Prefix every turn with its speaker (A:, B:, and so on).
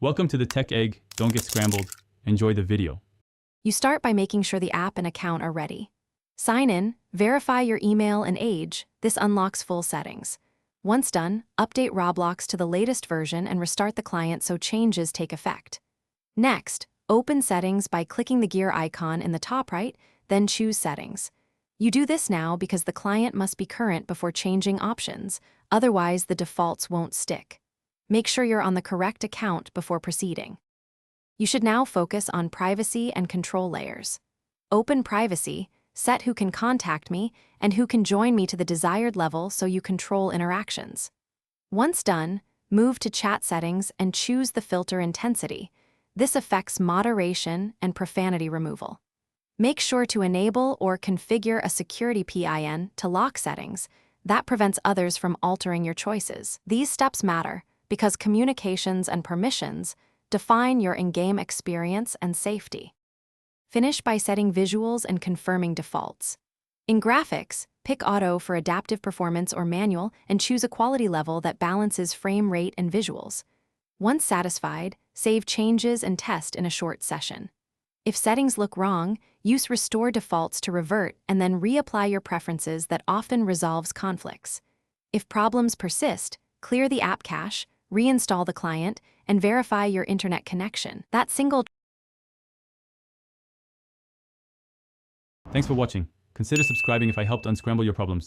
A: Welcome to the Tech Egg. Don't get scrambled. Enjoy the video.
B: You start by making sure the app and account are ready. Sign in, verify your email and age. This unlocks full settings. Once done, update Roblox to the latest version and restart the client so changes take effect. Next, open Settings by clicking the gear icon in the top right, then choose Settings. You do this now because the client must be current before changing options, otherwise the defaults won't stick. Make sure you're on the correct account before proceeding. You should now focus on privacy and control layers. Open Privacy, set who can contact me and who can join me to the desired level so you control interactions. Once done, move to Chat Settings and choose the filter intensity. This affects moderation and profanity removal. Make sure to enable or configure a security PIN to lock settings. That prevents others from altering your choices. These steps matter because communications and permissions define your in-game experience and safety. Finish by setting visuals and confirming defaults. In graphics, pick Auto for adaptive performance or manual and choose a quality level that balances frame rate and visuals. Once satisfied, save changes and test in a short session. If settings look wrong, use Restore Defaults to revert and then reapply your preferences that often resolves conflicts. If problems persist, clear the app cache, reinstall the client, and verify your internet connection.
A: Thanks for watching. Consider subscribing if I helped unscramble your problems.